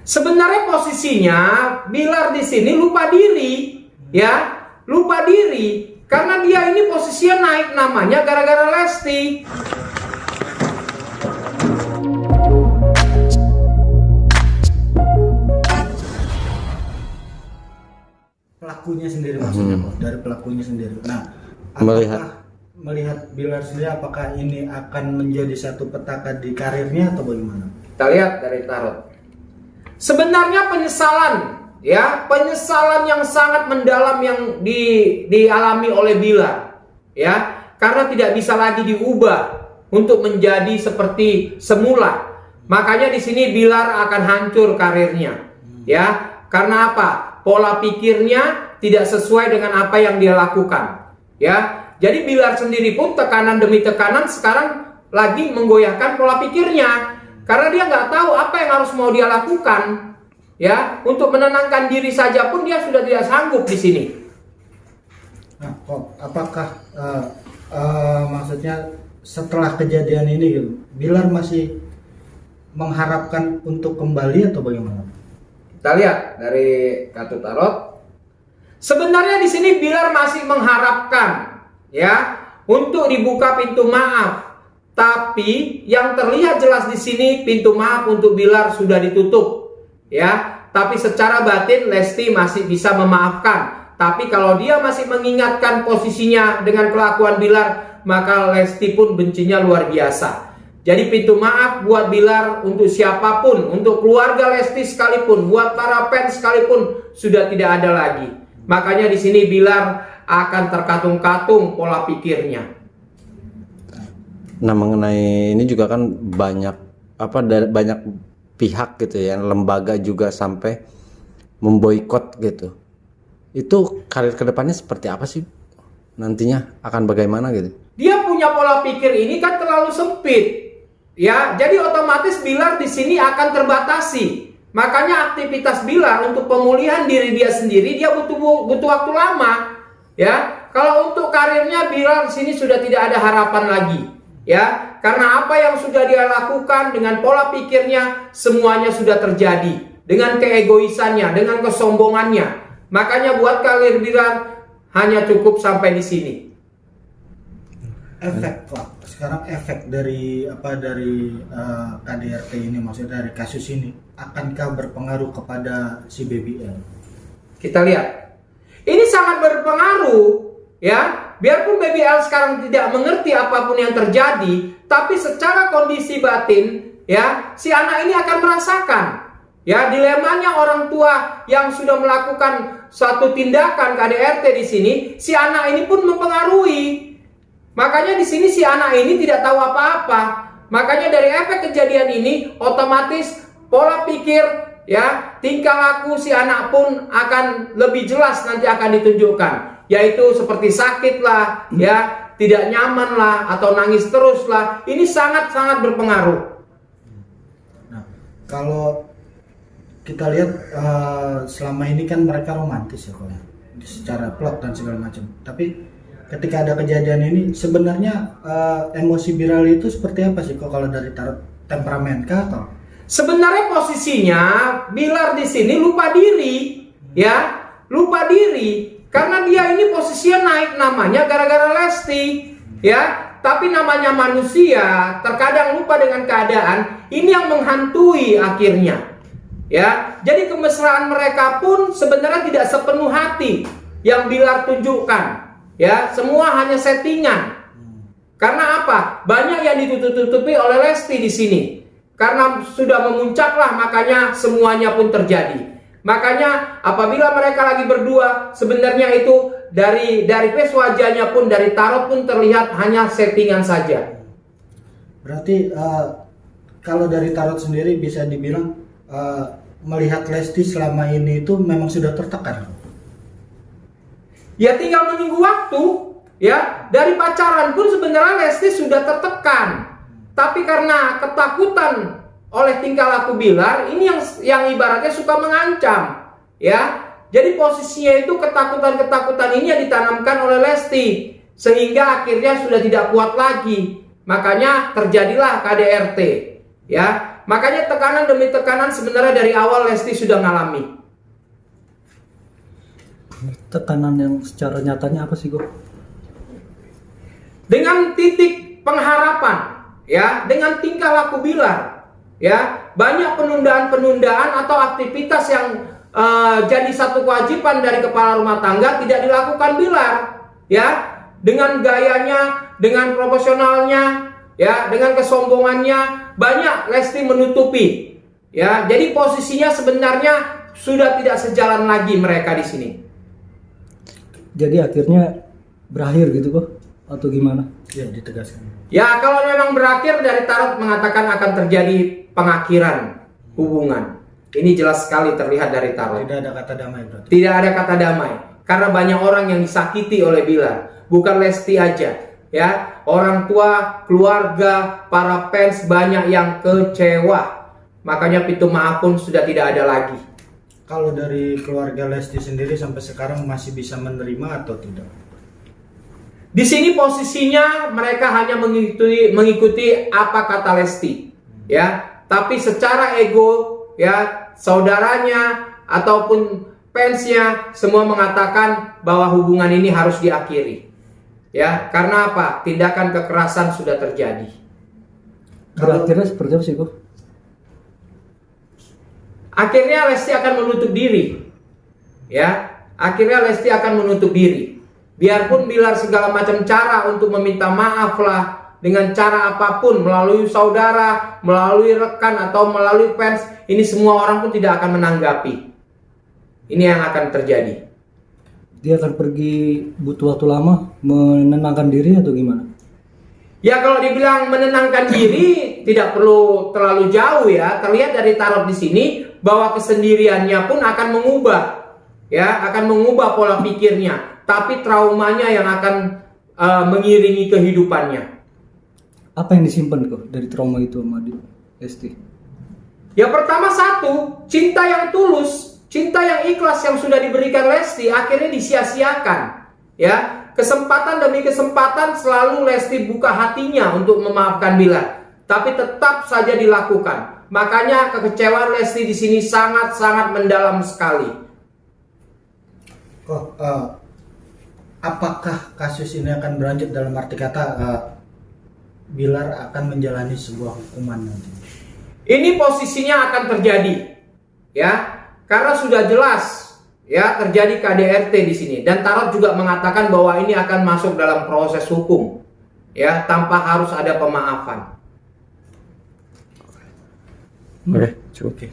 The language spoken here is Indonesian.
Sebenarnya posisinya Bilar di sini lupa diri, ya, lupa diri karena dia ini posisinya naik namanya gara-gara Lesti. Pelakunya sendiri maksudnya, dari pelakunya sendiri. Nah, melihat Bilar sendiri, apakah ini akan menjadi satu petaka di karirnya atau bagaimana? Kita lihat dari tarot. Sebenarnya penyesalan, ya, penyesalan yang sangat mendalam yang dialami oleh Bilar, ya, karena tidak bisa lagi diubah untuk menjadi seperti semula. Makanya di sini Bilar akan hancur karirnya, ya, karena apa? Pola pikirnya tidak sesuai dengan apa yang dia lakukan, ya. Jadi Bilar sendiri pun tekanan demi tekanan sekarang lagi menggoyahkan pola pikirnya. Karena dia nggak tahu apa yang harus mau dia lakukan, ya, untuk menenangkan diri saja pun dia sudah tidak sanggup di sini. Nah, apakah maksudnya setelah kejadian ini, gitu, Bilar masih mengharapkan untuk kembali atau bagaimana? Kita lihat dari kartu tarot. Sebenarnya di sini Bilar masih mengharapkan, ya, untuk dibuka pintu maaf. Tapi yang terlihat jelas di sini pintu maaf untuk Bilar sudah ditutup, ya. Tapi secara batin Lesti masih bisa memaafkan. Tapi kalau dia masih mengingatkan posisinya dengan kelakuan Bilar, maka Lesti pun bencinya luar biasa. Jadi pintu maaf buat Bilar untuk siapapun, untuk keluarga Lesti sekalipun, buat para fans sekalipun sudah tidak ada lagi. Makanya di sini Bilar akan terkatung-katung pola pikirnya. Nah, mengenai ini juga kan banyak banyak pihak gitu ya, lembaga juga sampai memboikot gitu. Itu karir kedepannya seperti apa sih? Nantinya akan bagaimana gitu? Dia punya pola pikir ini kan terlalu sempit, ya. Jadi otomatis Bilar di sini akan terbatasi. Makanya aktivitas Bilar untuk pemulihan diri dia sendiri dia butuh waktu lama, ya. Kalau untuk karirnya Bilar di sini sudah tidak ada harapan lagi. Ya, karena apa yang sudah dia lakukan dengan pola pikirnya semuanya sudah terjadi dengan keegoisannya, dengan kesombongannya. Makanya buat karir Bilar hanya cukup sampai di sini. Efek, Pak. Sekarang efek dari KDRT ini, maksudnya dari kasus ini, akankah berpengaruh kepada si BBL? Kita lihat. Ini sangat berpengaruh, ya. Biarpun BBL sekarang tidak mengerti apapun yang terjadi, tapi secara kondisi batin, ya, si anak ini akan merasakan, ya, dilemanya orang tua yang sudah melakukan suatu tindakan KDRT di sini, si anak ini pun mempengaruhi. Makanya di sini si anak ini tidak tahu apa-apa. Makanya dari efek kejadian ini, otomatis pola pikir, ya, tingkah laku si anak pun akan lebih jelas nanti akan ditunjukkan. Yaitu seperti sakit lah, ya, tidak nyaman lah, atau nangis terus lah. Ini sangat-sangat berpengaruh. Nah, kalau kita lihat selama ini kan mereka romantis ya, kalau secara plot dan segala macam. Tapi ketika ada kejadian ini, sebenarnya emosi Bilar itu seperti apa sih kok kalau dari tarot temperamen kah atau? Sebenarnya posisinya Bilar di sini lupa diri, ya, lupa diri. Karena dia ini posisinya naik namanya gara-gara Lesti, ya. Tapi namanya manusia terkadang lupa dengan keadaan. Ini yang menghantui akhirnya, ya. Jadi kemesraan mereka pun sebenarnya tidak sepenuh hati yang Bilar tunjukkan, ya. Semua hanya settingan. Karena apa? Banyak yang ditutup-tutupi oleh Lesti di sini. Karena sudah memuncaklah, makanya semuanya pun terjadi. Makanya apabila mereka lagi berdua, sebenarnya itu dari face wajahnya pun, dari tarot pun terlihat hanya settingan saja. Berarti kalau dari tarot sendiri bisa dibilang melihat Lesti selama ini itu memang sudah tertekan. Ya tinggal menunggu waktu, ya. Dari pacaran pun sebenarnya Lesti sudah tertekan. Tapi karena ketakutan oleh tingkah laku Bilar, ini yang ibaratnya suka mengancam, ya. Jadi posisinya itu ketakutan-ketakutan ini yang ditanamkan oleh Lesti, sehingga akhirnya sudah tidak kuat lagi. Makanya terjadilah KDRT, ya. makanya tekanan demi tekanan sebenarnya dari awal Lesti sudah ngalami. Tekanan yang secara nyatanya apa sih, Go? Dengan titik pengharapan, ya, dengan tingkah laku Bilar, ya, banyak penundaan-penundaan atau aktivitas yang jadi satu kewajiban dari kepala rumah tangga tidak dilakukan Bilar, ya, dengan gayanya, dengan profesionalnya, ya, dengan kesombongannya, banyak Lesti menutupi, ya, jadi posisinya sebenarnya sudah tidak sejalan lagi mereka di sini. Jadi akhirnya berakhir gitu, Go? Atau gimana? Ya, ditegaskan. Ya, kalau memang berakhir, dari Tarot mengatakan akan terjadi pengakhiran hubungan. Ini jelas sekali terlihat dari Tarot. Tidak ada kata damai berarti. Tidak ada kata damai. Karena banyak orang yang disakiti oleh Bilar. Bukan Lesti aja. Ya, orang tua, keluarga, para fans banyak yang kecewa. Makanya pintu maaf pun sudah tidak ada lagi. Kalau dari keluarga Lesti sendiri sampai sekarang masih bisa menerima atau tidak? Di sini posisinya mereka hanya mengikuti apa kata Lesti, ya. Tapi secara ego, ya, saudaranya ataupun fansnya semua mengatakan bahwa hubungan ini harus diakhiri, ya. Karena apa? Tindakan kekerasan sudah terjadi. Berakhirnya seperti apa sih, Go? Akhirnya Lesti akan menutup diri, ya. Akhirnya Lesti akan menutup diri. Biarpun Bilar segala macam cara untuk meminta maaf lah, dengan cara apapun, melalui saudara, melalui rekan, atau melalui fans, ini semua orang pun tidak akan menanggapi. Ini yang akan terjadi. Dia akan pergi butuh waktu lama menenangkan diri atau gimana? Ya, kalau dibilang menenangkan diri tidak perlu terlalu jauh, ya. Terlihat dari Tarot di sini bahwa kesendiriannya pun akan mengubah, ya, akan mengubah pola pikirnya. Tapi traumanya yang akan mengiringi kehidupannya. Apa yang disimpan, Go, dari trauma itu sama Lesti? Ya, pertama satu, cinta yang tulus, cinta yang ikhlas yang sudah diberikan Lesti akhirnya disia-siakan, ya. Kesempatan demi kesempatan selalu Lesti buka hatinya untuk memaafkan Bilar, tapi tetap saja dilakukan. Makanya kekecewaan Lesti di sini sangat-sangat mendalam sekali. Apakah kasus ini akan berlanjut, dalam arti kata Bilar akan menjalani sebuah hukuman nanti? Ini posisinya akan terjadi, ya, karena sudah jelas, ya, terjadi KDRT di sini, dan Tarot juga mengatakan bahwa ini akan masuk dalam proses hukum, ya, tanpa harus ada pemaafan. Oke, cukup. Oke.